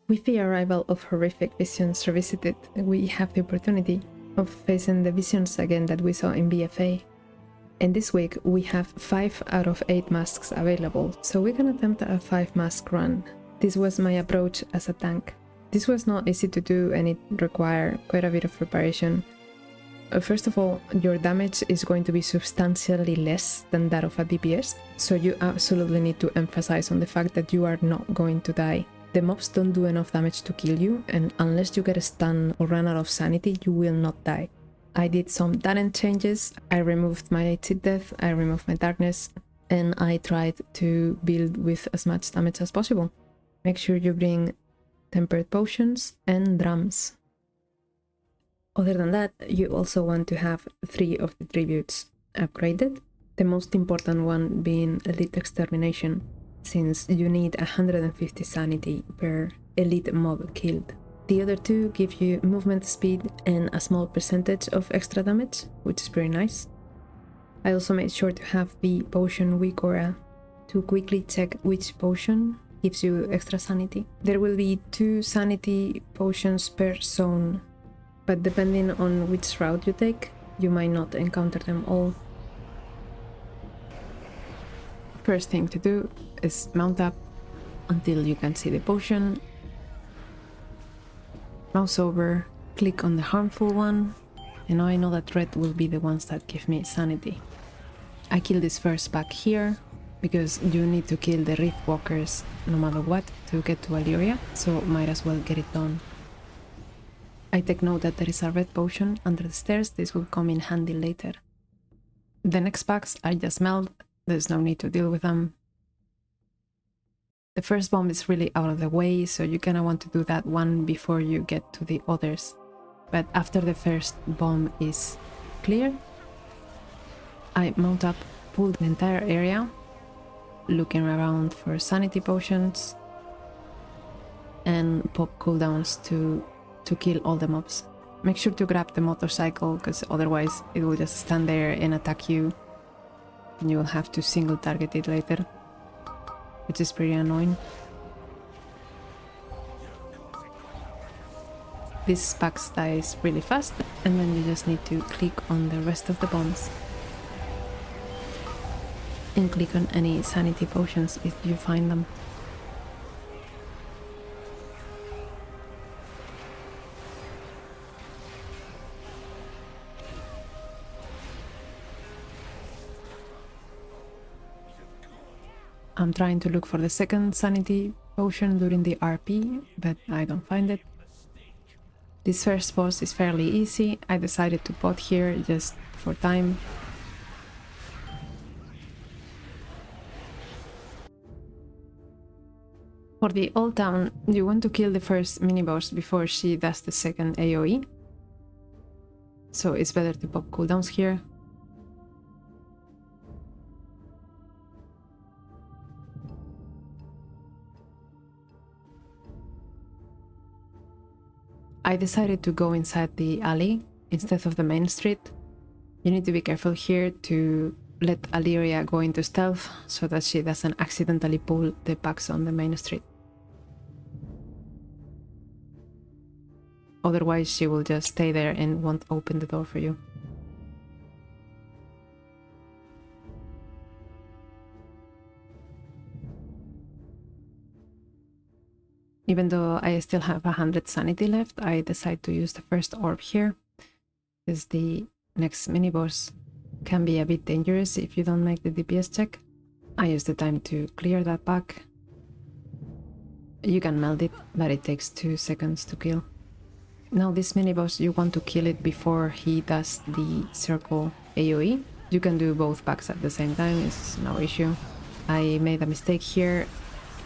With the arrival of horrific visions revisited, we have the opportunity of facing the visions again that we saw in BFA. And this week we have 5 out of 8 masks available, so we can attempt a 5 mask run. This was my approach as a tank. This was not easy to do and it required quite a bit of preparation. First of all, your damage is going to be substantially less than that of a DPS, so you absolutely need to emphasize on the fact that you are not going to die. The mobs don't do enough damage to kill you, and unless you get a stun or run out of sanity, you will not die. I did some talent changes, I removed my Seed Death, I removed my Darkness, and I tried to build with as much damage as possible. Make sure you bring Tempered Potions and Drums. Other than that, you also want to have 3 of the tributes upgraded, the most important one being Elite Extermination, since you need 150 sanity per elite mob killed. The other 2 give you movement speed and a small percentage of extra damage, which is pretty nice. I also made sure to have the potion Weakaura to quickly check which potion gives you extra sanity. There will be 2 sanity potions per zone, but depending on which route you take, you might not encounter them all. First thing to do is mount up until you can see the potion. Mouse over, click on the harmful one, and now I know that red will be the ones that give me sanity. I kill this first pack here, because you need to kill the Rift Walkers no matter what to get to Alleria, so might as well get it done. I take note that there is a red potion under the stairs, this will come in handy later. The next packs I just meld, there's no need to deal with them. The first bomb is really out of the way, so you kinda want to do that one before you get to the others. But after the first bomb is clear, I mount up, pull the entire area, looking around for sanity potions, and pop cooldowns to kill all the mobs. Make sure to grab the motorcycle, because otherwise it will just stand there and attack you, and you will have to single target it later, which is pretty annoying. This pack dies really fast, and then you just need to click on the rest of the bombs and click on any sanity potions if you find them. I'm trying to look for the second sanity potion during the RP, but I don't find it. This first boss is fairly easy. I decided to pot here just for time. For the Old Town, you want to kill the first mini-boss before she does the second AoE. So it's better to pop cooldowns here. I decided to go inside the alley instead of the main street. You need to be careful here to let Alleria go into stealth so that she doesn't accidentally pull the packs on the main street. Otherwise she will just stay there and won't open the door for you. Even though I still have 100 sanity left, I decide to use the first orb here, because the next mini-boss can be a bit dangerous if you don't make the DPS check. I use the time to clear that pack. You can meld it, but it takes 2 seconds to kill. Now this mini-boss, you want to kill it before he does the circle AoE. You can do both packs at the same time, it's no issue. I made a mistake here,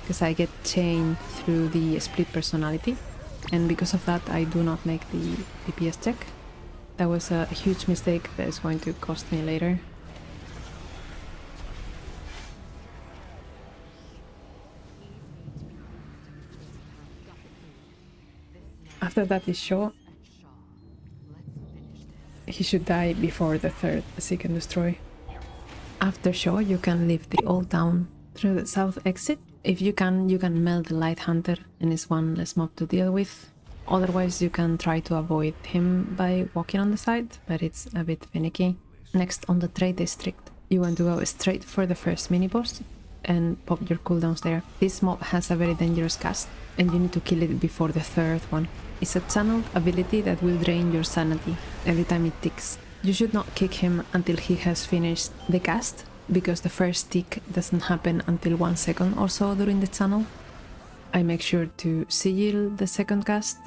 because I get chained through the split personality, and because of that I do not make the DPS check. That was a huge mistake that is going to cost me later. After that is Shaw. He should die before the third Seek and Destroy. After Shaw you can leave the Old Town through the south exit. If you can meld the Light Hunter and is one less mob to deal with. Otherwise, you can try to avoid him by walking on the side, but it's a bit finicky. Next, on the trade district, you want to go straight for the first mini-boss and pop your cooldowns there. This mob has a very dangerous cast, and you need to kill it before the third one. It's a channeled ability that will drain your sanity every time it ticks. You should not kick him until he has finished the cast, because the first tick doesn't happen until 1 second or so during the channel. I make sure to sigil the second cast,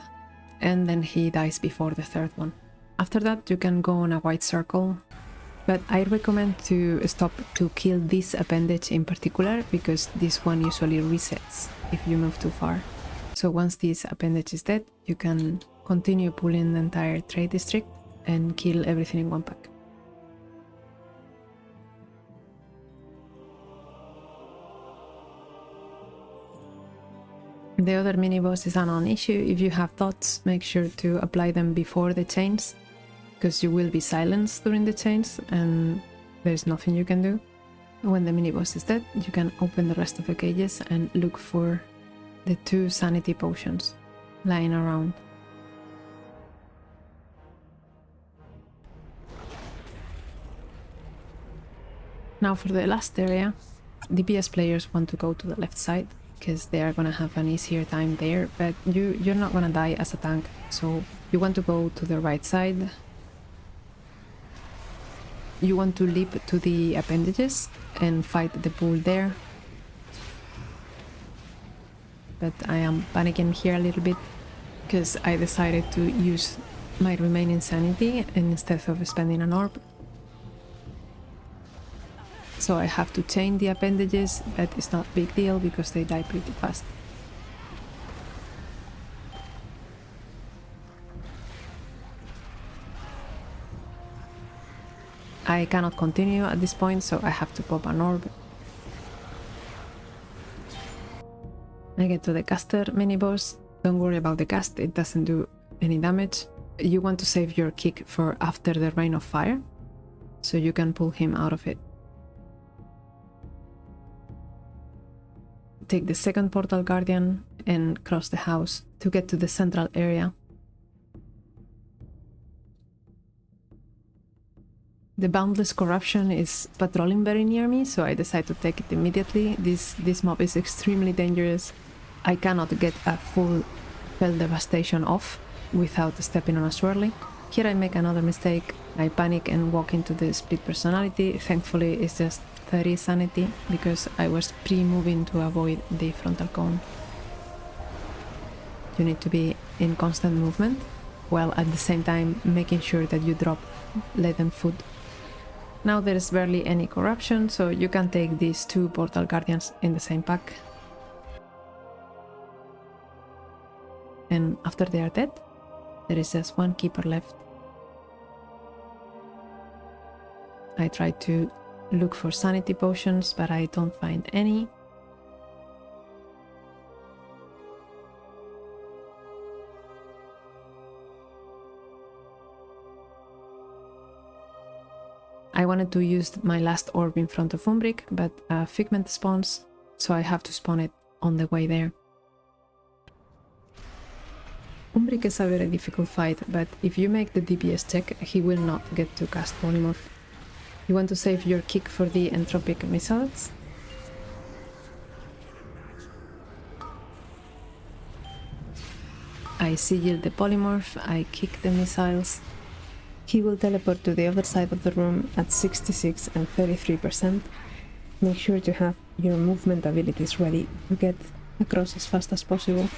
and then he dies before the third one. After that, you can go on a white circle, but I recommend to stop to kill this appendage in particular, because this one usually resets if you move too far. So once this appendage is dead, you can continue pulling the entire trade district and kill everything in one pack. The other mini-boss is a non-issue. If you have dots, make sure to apply them before the chains, because you will be silenced during the chains and there's nothing you can do. When the mini-boss is dead, you can open the rest of the cages and look for the 2 sanity potions lying around. Now for the last area, DPS players want to go to the left side, because they are gonna have an easier time there, but you're not gonna die as a tank, so you want to go to the right side. You want to leap to the appendages and fight the pool there. But I am panicking here a little bit, because I decided to use my remaining sanity instead of spending an orb. So I have to chain the appendages, but it's not a big deal because they die pretty fast. I cannot continue at this point, so I have to pop an orb. I get to the caster mini-boss. Don't worry about the cast, it doesn't do any damage. You want to save your kick for after the Rain of Fire, so you can pull him out of it. Take the second Portal Guardian and cross the house to get to the central area. The Boundless Corruption is patrolling very near me, so I decide to take it immediately. This mob is extremely dangerous. I cannot get a full Spell Devastation off without stepping on a swirly. Here I make another mistake. I panic and walk into the split personality. Thankfully it's just 30 sanity, because I was pre-moving to avoid the frontal cone. You need to be in constant movement, while at the same time making sure that you drop leaden food. Now there is barely any corruption, so you can take these 2 Portal Guardians in the same pack. And after they are dead, there is just 1 keeper left. I try to look for sanity potions, but I don't find any. I wanted to use my last orb in front of Umbric, but a Figment spawns, so I have to spawn it on the way there. Umbric is a very difficult fight, but if you make the DPS check, he will not get to cast Polymorph. You want to save your kick for the entropic missiles. I sigil the polymorph, I kick the missiles. He will teleport to the other side of the room at 66 and 33%. Make sure to have your movement abilities ready to get across as fast as possible.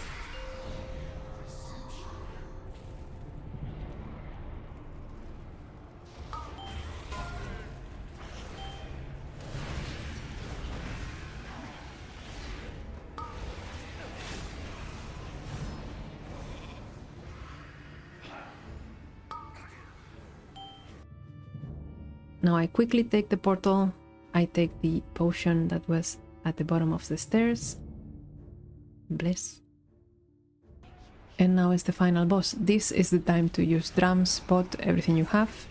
Now I quickly take the portal, I take the potion that was at the bottom of the stairs. Bless. And now is the final boss. This is the time to use drums, spot, everything you have.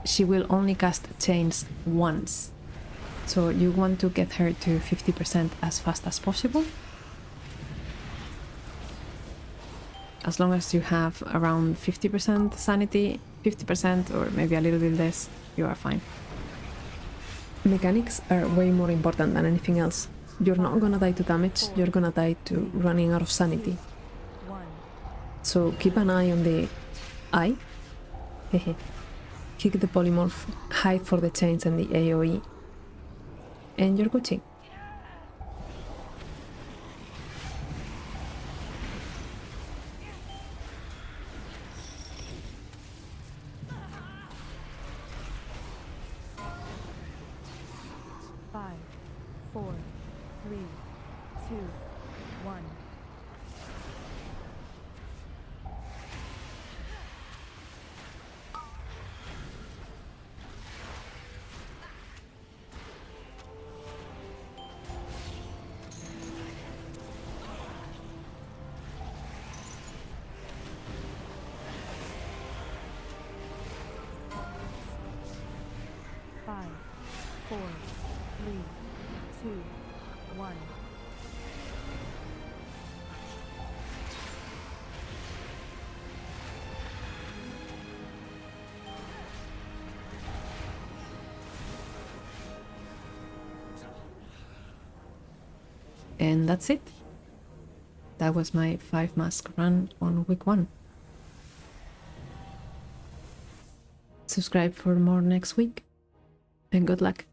She will only cast chains once, so you want to get her to 50% as fast as possible. as long as you have around 50% sanity, 50% or maybe a little bit less, you are fine. Mechanics are way more important than anything else. You're not gonna die to damage, you're gonna die to running out of sanity. So keep an eye on the eye. Hehe. Kick the polymorph, hide for the chains and the AoE. And you're Gucci. And that's it. That was my 5 mask run on week 1. Subscribe for more next week, and good luck.